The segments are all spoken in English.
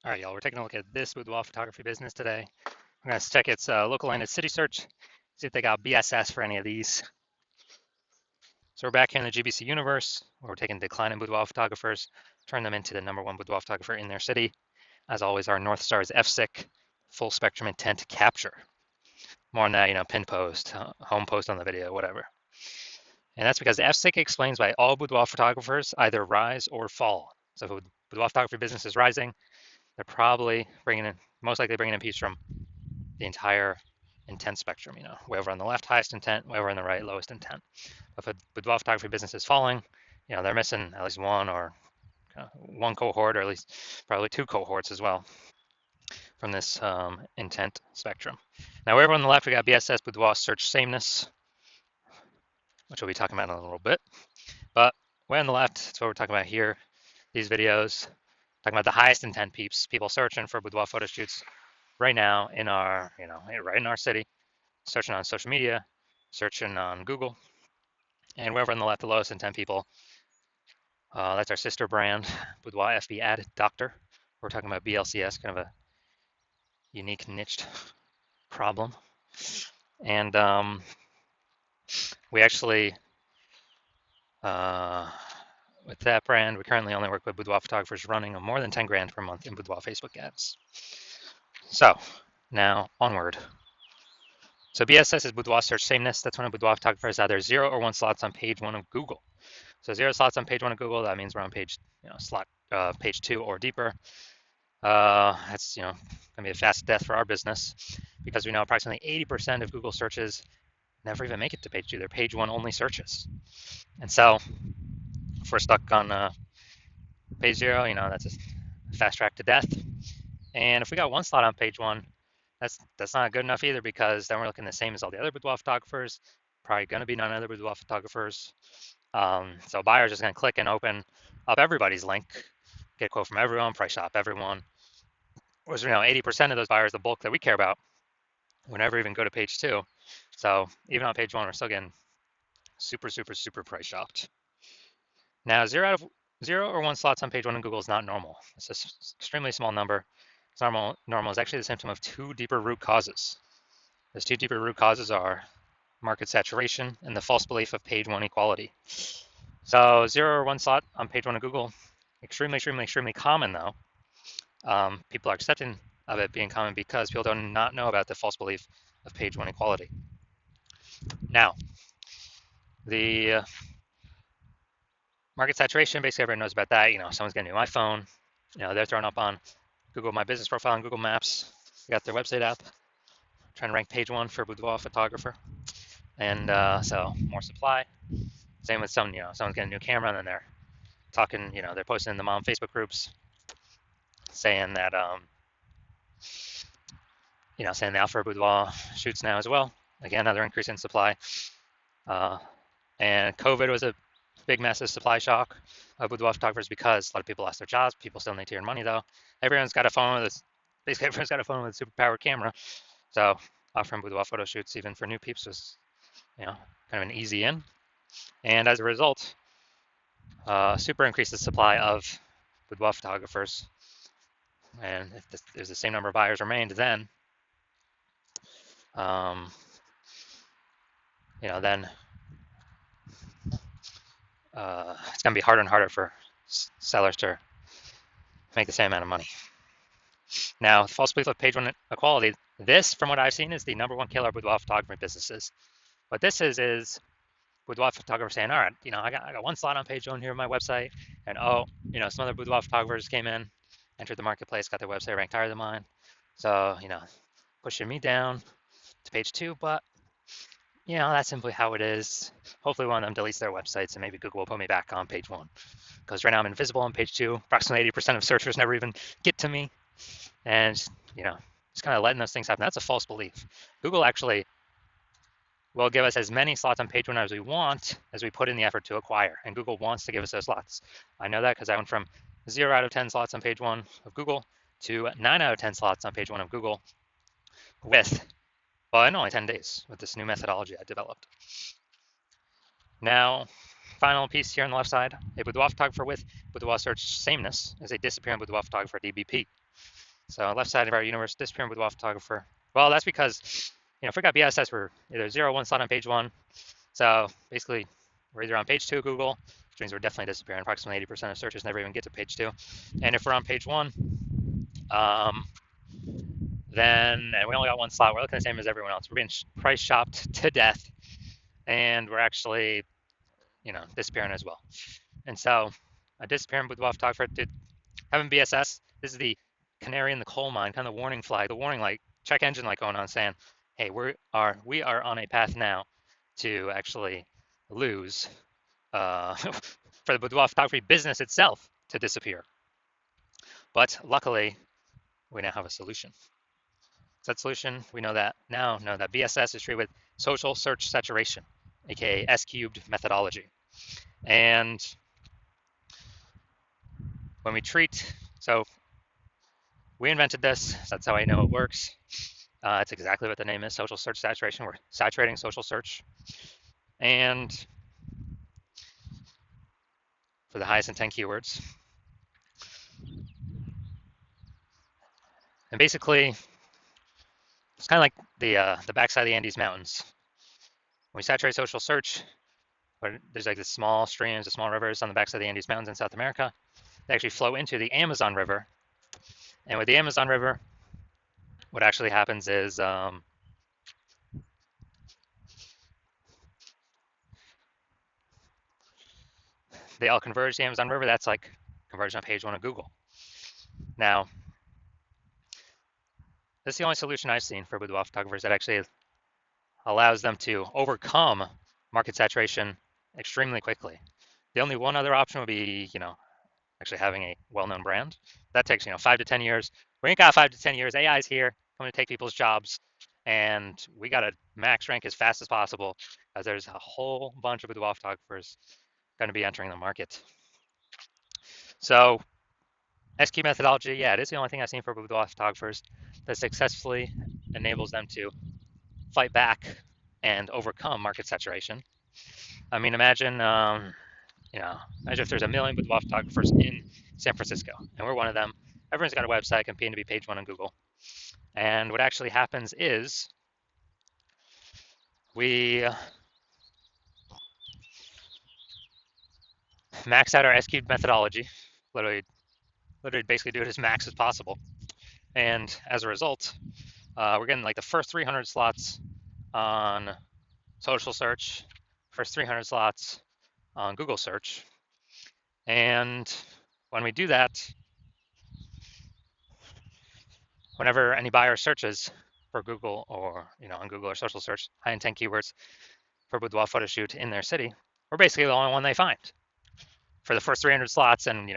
All right, y'all, we're taking a look at this boudoir photography business today. I'm going to check its local landed city search, see if they got BSS for any of these. So we're back here in the GBC universe, where we're taking declining boudoir photographers, turn them into the #1 boudoir photographer in their city. As always, our North Star is FSIC, full spectrum intent capture. More on that, pin post, home post on the video, whatever. And that's because FSIC explains why all boudoir photographers either rise or fall. So if a boudoir photography business is rising, they're probably most likely bringing in peeps from the entire intent spectrum, wherever on the left, highest intent, wherever on the right, lowest intent. If a boudoir photography business is falling, they're missing at least one cohort, or at least probably two cohorts as well from this intent spectrum. Now, wherever on the left, we got BSS, boudoir search sameness, which we'll be talking about in a little bit. But way on the left, that's what we're talking about here. These videos, talking about the highest intent peeps, people searching for boudoir photo shoots right now in our, right in our city, searching on social media, searching on Google, and wherever on the left, the lowest intent people. That's our sister brand, Boudoir FB Ad Doctor. We're talking about BLCS, kind of a unique niched problem. And we actually, with that brand, we currently only work with boudoir photographers running more than 10 grand per month in boudoir Facebook ads. So now onward. So BSS is boudoir search sameness. That's when a boudoir photographer has either 0 or 1 slots on page 1 of Google. So 0 slots on page 1 of Google, that means we're on page, page 2 or deeper. That's, gonna be a fast death for our business, because we know approximately 80% of Google searches never even make it to page 2. They're page 1 only searches. And so if we're stuck on page 0, that's a fast track to death. And if we got 1 slot on page 1, that's not good enough either, because then we're looking the same as all the other boudoir photographers, probably going to be none other boudoir photographers. So buyers just going to click and open up everybody's link, get a quote from everyone, price shop everyone. Whereas 80% of those buyers, the bulk that we care about, would never even go to page 2. So even on page 1, we're still getting super, super, super price shopped. Now, 0 or 1 slots on page 1 in Google is not normal. It's an extremely small number. It's normal is actually the symptom of 2 deeper root causes. Those 2 deeper root causes are market saturation and the false belief of page 1 equality. So 0 or 1 slot on page 1 of Google, extremely, extremely, extremely common though. People are accepting of it being common because people do not know about the false belief of page 1 equality. Now, the market saturation, basically everyone knows about that. Someone's getting a new iPhone, they're throwing up on Google My Business profile on Google Maps. They got their website app, trying to rank page 1 for boudoir photographer. And so more supply. Same with someone's getting a new camera, and then they're talking, they're posting in the mom Facebook groups saying that, saying the alpha boudoir shoots now as well. Again, another increase in supply. And COVID was a big, massive supply shock of boudoir photographers, because a lot of people lost their jobs. People still need to earn money though. Everyone's got a phone with basically everyone's got a phone with a super powered camera. So offering boudoir photo shoots even for new peeps was, kind of an easy in. And as a result, super increased the supply of boudoir photographers. And if there's the same number of buyers remained, then then it's going to be harder and harder for sellers to make the same amount of money. Now, false belief of page 1 equality, this, from what I've seen, is the #1 killer of boudoir photography businesses. What this is boudoir photographers saying, all right, I got 1 slot on page 1 here on my website, and some other boudoir photographers came in, entered the marketplace, got their website ranked higher than mine. So, pushing me down to page 2, but that's simply how it is. Hopefully one of them deletes their websites, and maybe Google will put me back on page 1. Because right now I'm invisible on page 2. Approximately 80% of searchers never even get to me. And, just kind of letting those things happen. That's a false belief. Google actually will give us as many slots on page 1 as we want, as we put in the effort to acquire. And Google wants to give us those slots. I know that because I went from 0 out of 10 slots on page 1 of Google to 9 out of 10 slots on page 1 of Google in only 10 days with this new methodology I developed. Now, final piece here on the left side, a boudoir photographer with boudoir search sameness is a disappearing boudoir photographer, DBP. So left side of our universe, disappearing boudoir photographer. Well, that's because, if we got BSS, we're either 0 1 slot on page 1. So basically, we're either on page 2 of Google, which means we're definitely disappearing. Approximately 80% of searches never even get to page 2. And if we're on page 1, then and we only got one slot, we're looking the same as everyone else. We're being price shopped to death, and we're actually, disappearing as well. And so, a disappearing boudoir photographer did having BSS. This is the canary in the coal mine, kind of the warning flag, the warning light, check engine light going on, saying, "Hey, we are on a path now to actually lose for the boudoir photography business itself to disappear." But luckily, we now have a solution. So that solution, we know that BSS is treated with social search saturation, aka S-cubed methodology. And when we so we invented this, so that's how I know it works. It's exactly what the name is, social search saturation. We're saturating social search. And for the highest intent keywords. And basically, it's kind of like the backside of the Andes Mountains. When we saturate social search, there's like the small streams, the small rivers on the backside of the Andes Mountains in South America. They actually flow into the Amazon River. And with the Amazon River, what actually happens is they all converge to the Amazon River. That's like conversion on page 1 of Google. Now, this is the only solution I've seen for boudoir photographers that actually allows them to overcome market saturation extremely quickly. The only one other option would be, actually having a well-known brand. That takes, 5 to 10 years. We ain't got 5 to 10 years. AI is here, coming to take people's jobs, and we got to max rank as fast as possible, as there's a whole bunch of boudoir photographers going to be entering the market. So SQ methodology, yeah, it is the only thing I've seen for boudoir photographers that successfully enables them to fight back and overcome market saturation. I mean, imagine if there's a million boudoir photographers in San Francisco, and we're one of them. Everyone's got a website competing to be page 1 on Google. And what actually happens is we max out our S-cubed methodology, literally basically do it as max as possible. And as a result, we're getting like the first 300 slots on social search, first 300 slots on Google search. And when we do that, whenever any buyer searches for Google or, on Google or social search, high intent keywords for boudoir photo shoot in their city, we're basically the only one they find for the first 300 slots. And,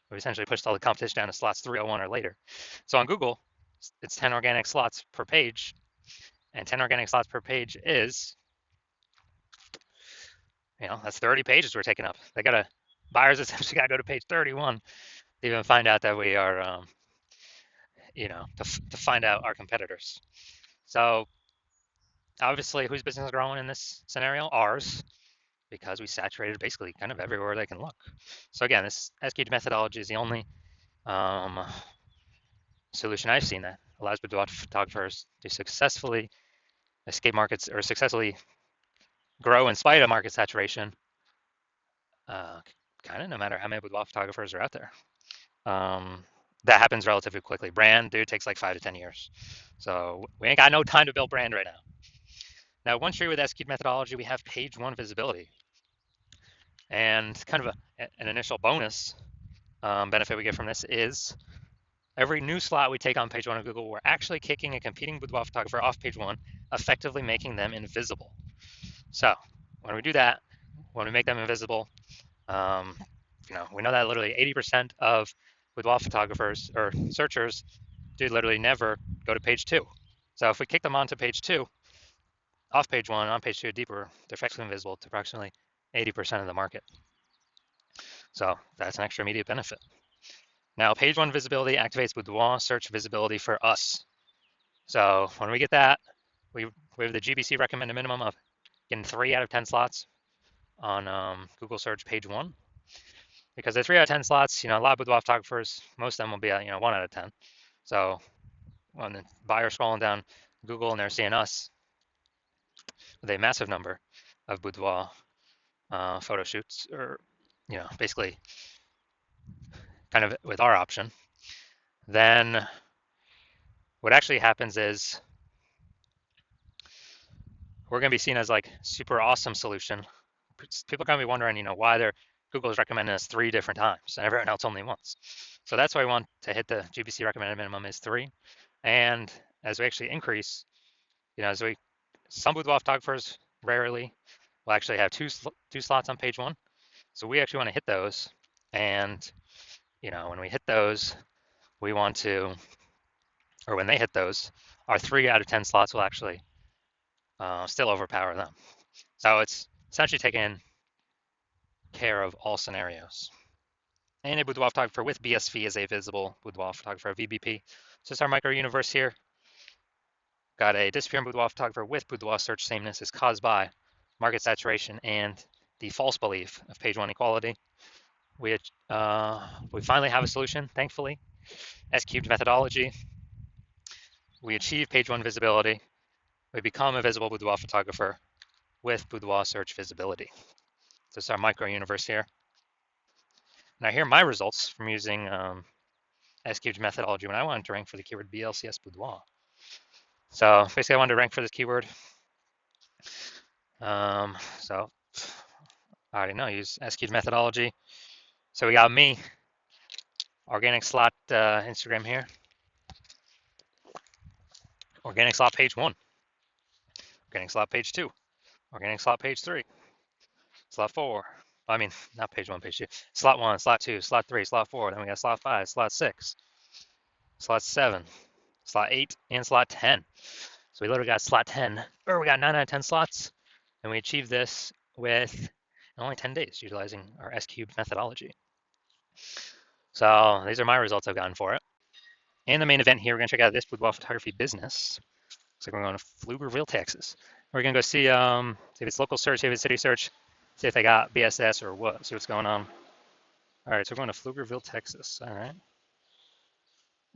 we essentially pushed all the competition down to slots 301 or later. So on Google, it's 10 organic slots per page, and 10 organic slots per page is, that's 30 pages we're taking up. Buyers essentially got to go to page 31 to even find out that we are, to find out our competitors. So obviously, whose business is growing in this scenario? Ours, because we saturated basically kind of everywhere they can look. So again, this SQ methodology is the only solution I've seen that allows boudoir photographers to successfully escape markets or successfully grow in spite of market saturation, kind of no matter how many boudoir photographers are out there. That happens relatively quickly. Brand, dude, takes like 5 to 10 years. So we ain't got no time to build brand right now. Now, one tree with SQ methodology, we have page 1 visibility. And kind of an initial bonus benefit we get from this is every new slot we take on page 1 of Google, we're actually kicking a competing boudoir photographer off page 1, effectively making them invisible. So when we do that, when we make them invisible, we know that literally 80% of boudoir photographers or searchers do literally never go to page 2. So if we kick them onto page 2, off page 1, on page 2, deeper, they're effectively invisible to approximately 80% of the market. So that's an extra immediate benefit. Now, page 1 visibility activates boudoir search visibility for us. So when we get that, we have the GBC recommended minimum of getting 3 out of 10 slots on Google search page 1, because the 3 out of 10 slots, a lot of boudoir photographers, most of them will be at 1 out of 10. So when the buyer's scrolling down Google and they're seeing us with a massive number of boudoir photo shoots, or basically kind of with our option, then what actually happens is we're going to be seen as like super awesome solution. People are going to be wondering, why Google is recommending us 3 different times and everyone else only once. So that's why we want to hit the GBC recommended minimum is 3. And as we actually increase, some boudoir photographers rarely will actually have two slots on page 1. So we actually want to hit those. And, when we hit those, we want to, or when they hit those, our 3 out of 10 slots will actually still overpower them. So it's essentially taking care of all scenarios. And a boudoir photographer with BSV is a visible boudoir photographer, VBP. So it's our micro universe here. Got a disappearing boudoir photographer with boudoir search sameness is caused by market saturation and the false belief of page 1 equality. We finally have a solution, thankfully. S-cubed methodology. We achieve page 1 visibility. We become a visible boudoir photographer with boudoir search visibility. This is our micro universe here. Now here are my results from using S-cubed methodology when I wanted to rank for the keyword BLCS boudoir. So basically I wanted to rank for this keyword. So I already know, use S-cubed methodology. So we got me, organic slot Instagram here. Organic slot page 1. Organic slot page 2. Organic slot page 3. Slot 4. I mean, not page 1, page 2. Slot 1, slot 2, slot 3, slot 4. Then we got slot 5, slot 6, slot 7, slot 8, and slot 10. So we literally got slot 10, or we got 9 out of 10 slots. And we achieved this with only 10 days utilizing our S-cubed methodology. So these are my results I've gotten for it. And the main event here, we're going to check out this boudoir photography business. Looks like we're going to Pflugerville, Texas. We're going to go see if it's local search, if it's city search, see if they got BSS or what, see what's going on. All right, so we're going to Pflugerville, Texas. All right.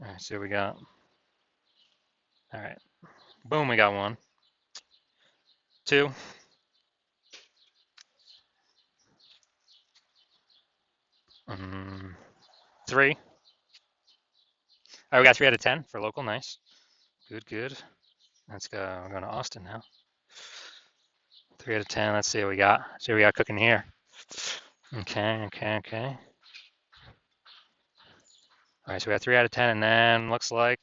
All right, so we got. All right. Boom, we got 1. 2. 3. All right, we got 3 out of 10 for local. Nice. Good, good. Let's go. We're going to Austin now. 3 out of 10. Let's see what we got. See what we got cooking here. Okay. All right, so we got 3 out of 10, and then looks like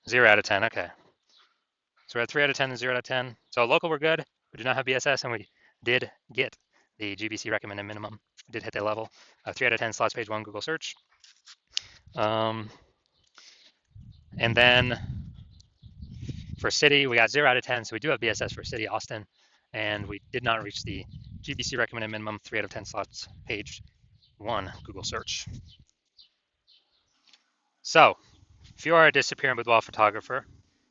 0 out of 10. Okay. So we had 3 out of 10 and 0 out of 10. So local, we're good. We do not have BSS, and we did get the GBC recommended minimum. We did hit that level. 3 out of 10 slots, page 1, Google search. And then for city, we got 0 out of 10. So we do have BSS for city, Austin, and we did not reach the GBC recommended minimum, 3 out of 10 slots, page 1, Google search. So if you are a disappearing boudoir photographer,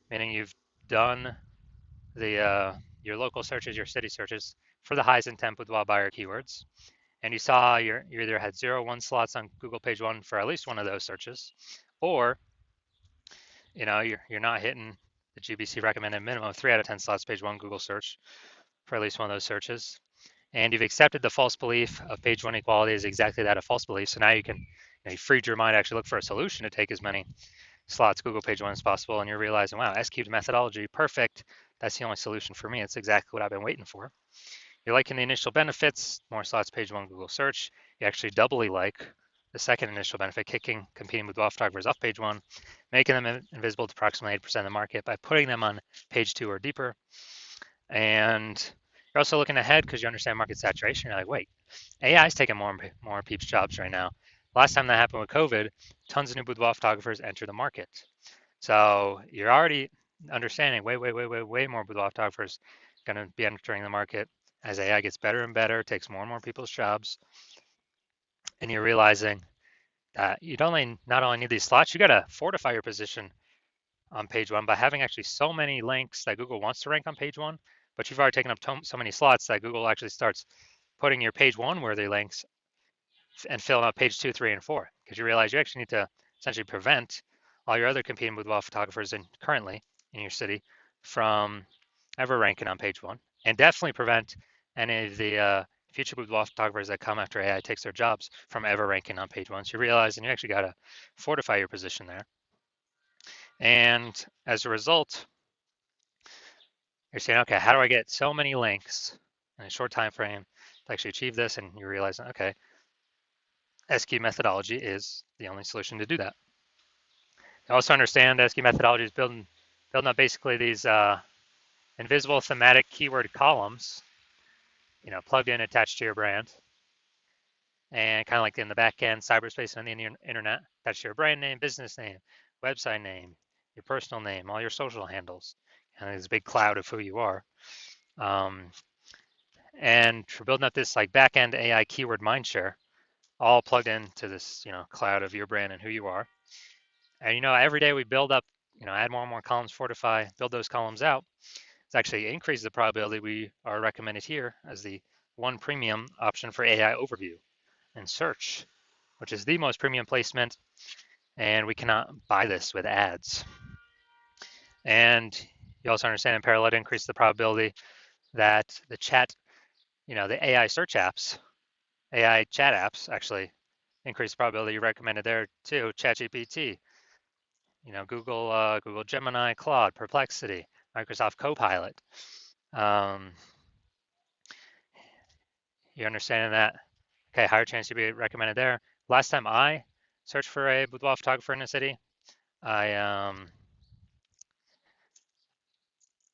meaning you've done the your local searches, your city searches for the highest intent boudoir buyer keywords, and you saw you either had 0 or 1 slots on Google page 1 for at least one of those searches, or you're not hitting the GBC recommended minimum of 3 out of 10 slots page 1 Google search for at least one of those searches, and you've accepted the false belief of page 1 equality is exactly that, a false belief. So now you can you freed your mind to actually look for a solution to take as many slots Google page 1 as possible, and you're realizing, wow, S-cubed methodology, perfect. That's the only solution for me. It's exactly what I've been waiting for. You're liking the initial benefits, more slots page 1 Google search. You actually doubly like the second initial benefit, kicking competing boudoir photographers off page 1, making them invisible to approximately 8% of the market by putting them on page 2 or deeper. And you're also looking ahead because you understand market saturation. You're like, wait, AI is taking more people's jobs right now. Last time that happened with COVID, tons of new boudoir photographers enter the market. So you're already understanding way more boudoir photographers going to be entering the market as AI gets better and better, takes more and more people's jobs. And you're realizing that you not only need these slots, you got to fortify your position on page 1 by having actually so many links that Google wants to rank on page 1, but you've already taken up so many slots that Google actually starts putting your page 1 worthy links and filling out page 2, 3, and 4, because you realize you actually need to essentially prevent all your other competing boudoir photographers currently in your city from ever ranking on page 1, and definitely prevent any of the future boudoir photographers that come after AI takes their jobs from ever ranking on page 1. So you realize, and you actually got to fortify your position there. And as a result, you're saying, okay, how do I get so many links in a short time frame to actually achieve this? And you realize, okay, SQ methodology is the only solution to do that. You also understand SQ methodology is building up basically these invisible thematic keyword columns, plugged in, attached to your brand, and kind of like in the back end, cyberspace on the internet, attached to your brand name, business name, website name, your personal name, all your social handles, and there's a big cloud of who you are. And we're building up this like back end AI keyword mindshare, all plugged into this cloud of your brand and who you are. And every day we build up, add more and more columns, fortify, build those columns out. It's actually increases the probability we are recommended here as the one premium option for AI overview and search, which is the most premium placement, and we cannot buy this with ads. And you also understand in parallel to increase the probability that the chat, the AI search apps, AI chat apps actually increase the probability you recommended there too. ChatGPT, Google Gemini, Claude, Perplexity, Microsoft Copilot. You understand that? Okay, higher chance to be recommended there. Last time I searched for a boudoir photographer in a city,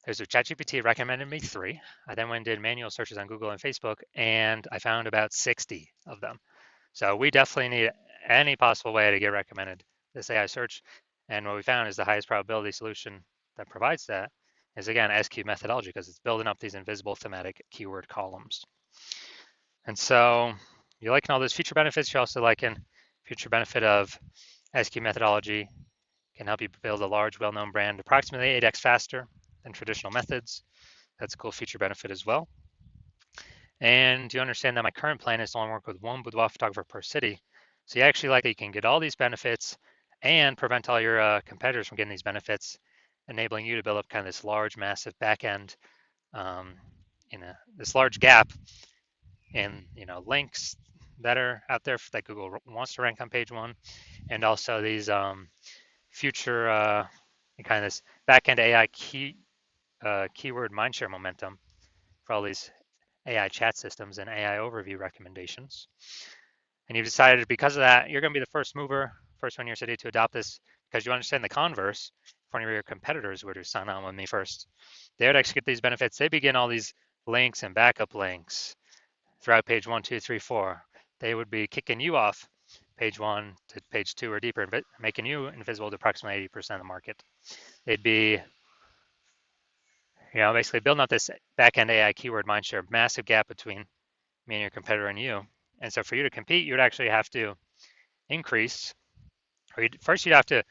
there's a ChatGPT recommended me 3. I then went and did manual searches on Google and Facebook, and I found about 60 of them. So we definitely need any possible way to get recommended this AI search. And what we found is the highest probability solution that provides that is, again, SQ methodology, because it's building up these invisible thematic keyword columns. And so you're liking all those feature benefits. You're also liking future benefit of SQ methodology can help you build a large, well-known brand approximately 8x faster than traditional methods. That's a cool feature benefit as well. And you understand that my current plan is to only work with one boudoir photographer per city. So you actually like that you can get all these benefits and prevent all your competitors from getting these benefits, enabling you to build up kind of this large, massive back end, this large gap in links that are out there that Google wants to rank on page 1, and also these future kind of this back end AI keyword mindshare momentum for all these AI chat systems and AI overview recommendations. And you've decided because of that, you're going to be the first mover, first one in your city to adopt this, because you understand the converse. If one of your competitors were to sign on with me first, they would actually get these benefits. They begin all these links and backup links throughout page 1, 2, 3, 4. They would be kicking you off page 1 to page 2 or deeper, making you invisible to approximately 80% of the market. They'd be basically building up this back-end AI keyword mindshare, massive gap between me and your competitor and you. And so for you to compete, you would actually have to increase, or first you'd have to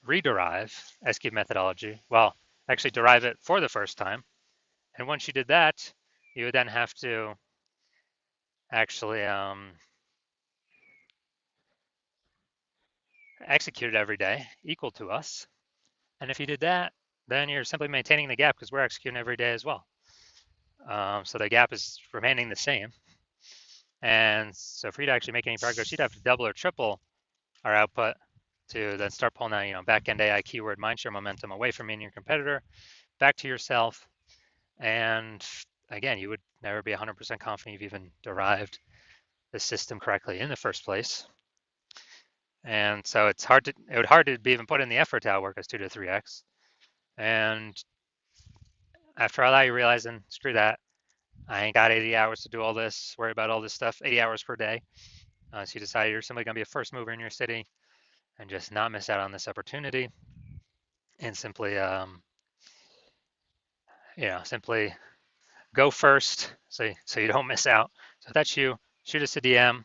rederive SQ methodology. Well, actually derive it for the first time. And once you did that, you would then have to actually execute it every day, equal to us. And if you did that, then you're simply maintaining the gap because we're executing every day as well. So the gap is remaining the same. And so for you to actually make any progress, you'd have to double or triple our output to then start pulling that, back-end AI keyword mindshare momentum away from me and your competitor, back to yourself. And again, you would never be 100% confident you've even derived the system correctly in the first place. And so it would hard to be even put in the effort to outwork us 2 to 3x. And after all that, you realize, and screw that, I ain't got 80 hours to do all this, worry about all this stuff, 80 hours per day. So you decide you're simply going to be a first mover in your city and just not miss out on this opportunity, and simply, simply go first so you don't miss out. So if that's you, shoot us a DM.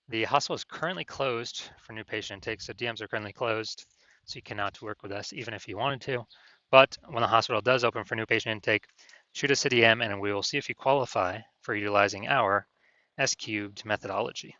The hospital is currently closed for new patient intake, so DMs are currently closed, so you cannot work with us even if you wanted to. But when the hospital does open for new patient intake, Shoot us a DM and we will see if you qualify for utilizing our S cubed methodology.